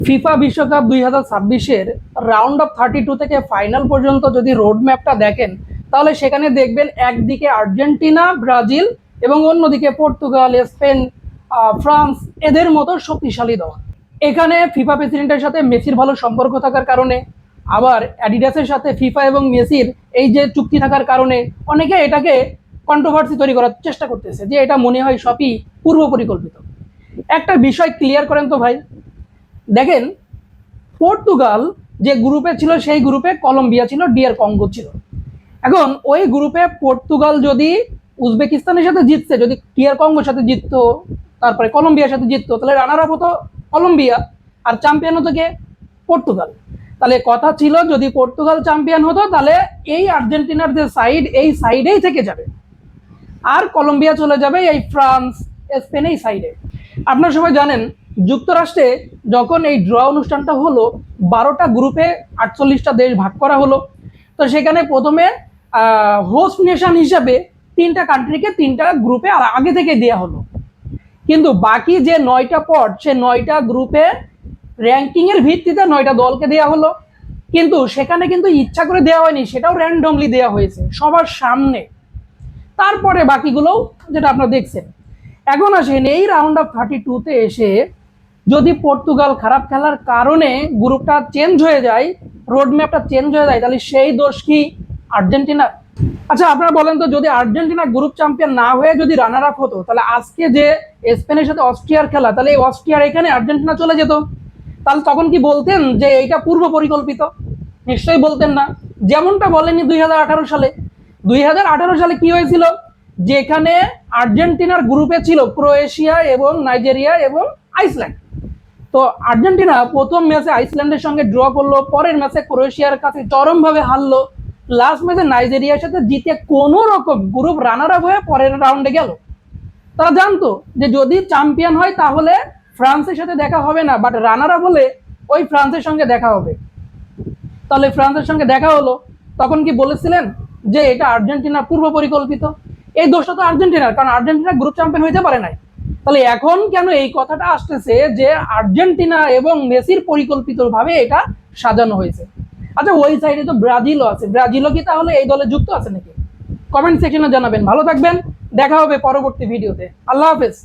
FIFA বিশ্বকাপ 2026-এর round of 32 থেকে final পর্যন্ত যদি রোড ম্যাপটা দেখেন, তাহলে সেখানে দেখবেন একদিকে আর্জেন্টিনা, ব্রাজিল এবং অন্যদিকে পর্তুগাল, স্পেন, ফ্রান্স এদের মতো শক্তিশালী দল। এখানে ফিফা প্রেসিডেন্টের সাথে মেসির ভালো সম্পর্ক থাকার কারণে, আবার অ্যাডিডাসের সাথে ফিফা এবং মেসির এই যে চুক্তি থাকার কারণে অনেকে এটাকে কন্ট্রোভার্সি তৈরি করার চেষ্টা করতেছে যে এটা মনে হয় সবই পূর্ব পরিকল্পিত। একটা বিষয় ক্লিয়ার করেন তো ভাই, দেখেন পর্তুগাল যে গ্রুপে ছিল সেই গ্রুপে কলম্বিয়া ছিল, ডিআর কঙ্গো ছিল। এখন ওই গ্রুপে পর্তুগাল যদি উজবেকিস্তানের সাথে জিতছে, যদি ডিআর কঙ্গোর সাথে জিততো, তারপরে কলম্বিয়ার সাথে জিততো, তাহলে রানার আপ হতো কলম্বিয়া আর চ্যাম্পিয়ন হতো কে? পর্তুগাল। তাহলে কথা ছিল যদি পর্তুগাল চ্যাম্পিয়ন হতো তাহলে এই আর্জেন্টিনার যে সাইড, এই সাইডেই থেকে যাবে, আর কলম্বিয়া চলে যাবে এই ফ্রান্স, স্পেন এই সাইডে। আপনারা সবাই জানেন যুক্তরাষ্ট্রে যখন এই ড্র অনুষ্ঠানটা হলো, 12টা গ্রুপে 48টা দেশ ভাগ করা হলো। তো সেখানে প্রথমে হোস্ট নেশন হিসেবে 3টা কান্ট্রিকে 3টা গ্রুপে আর আগে থেকে দেওয়া হলো, কিন্তু বাকি যে 9টা পট, সে 9টা গ্রুপে র্যাঙ্কিংয়ের ভিত্তিতে 9টা দলকে দেওয়া হলো। কিন্তু সেখানে কিন্তু ইচ্ছা করে দেওয়া হয়নি, সেটাও র্যান্ডমলি দেওয়া হয়েছে সবার সামনে। তারপরে বাকিগুলোও যেটা আপনারা দেখছেন। এখন আসেন এই রাউন্ড অফ 32-তে এসে যদি পর্তুগাল খারাপ খেলার কারণে গ্রুপটা চেঞ্জ হয়ে যায়, রোড ম্যাপটা চেঞ্জ হয়ে যায়, তাহলে সেই দোষ কি আর্জেন্টিনা? আচ্ছা আপনারা বলেন তো, যদি আর্জেন্টিনা গ্রুপ চ্যাম্পিয়ন না হয়ে যদি রানার আপ হতো, তাহলে আজকে যে স্পেনের সাথে অস্ট্রিয়ার খেলা, তাহলে এই অস্ট্রিয়ার এখানে আর্জেন্টিনা চলে যেত। তাহলে তখন কি বলতেন যে এইটা পূর্ব পরিকল্পিত? নিশ্চয়ই বলতেন না। যেমনটা বলেনি 2018 সালে। 2018 সালে কি হয়েছিল? যেখানে আর্জেন্টিনার গ্রুপে ছিল ক্রোয়েশিয়া এবং নাইজেরিয়া এবং আইসল্যান্ড। তো আর্জেন্টিনা প্রথম ম্যাচে আইসল্যান্ডের সঙ্গে ড্র করলো, পরের ম্যাচে ক্রোয়েশিয়ার কাছে চরমভাবে হারলো, লাস্ট ম্যাচে নাইজেরিয়ার সাথে জিতে কোনো রকম গ্রুপ রানার আপ হয়ে পরের রাউন্ডে গেল। তারা জানতো যে যদি চ্যাম্পিয়ন হয় তাহলে ফ্রান্সের সাথে দেখা হবে না, বাট রানার আপ হলে ওই ফ্রান্সের সঙ্গে দেখা হবে। তাহলে ফ্রান্সের সঙ্গে দেখা হলো, তখন কি বলেছিলেন যে এটা আর্জেন্টিনার পূর্ব পরিকল্পিত? এই দোষটা তো আর্জেন্টিনার, কারণ আর্জেন্টিনা গ্রুপ চ্যাম্পিয়ন হইতে পারে নাই। তাহলে এখন কেন এই কথাটা আসতেছে যে আর্জেন্টিনা এবং মেসির পরিকল্পিতভাবে এটা সাজানো হয়েছে? আচ্ছা ওই সাইডে তো ব্রাজিলও আছে, ব্রাজিলও কি তাহলে এই দলে যুক্ত আছে নাকি? কমেন্ট সেকশনে জানাবেন। ভালো থাকবেন, দেখা হবে পরবর্তী ভিডিওতে। আল্লাহ হাফেজ।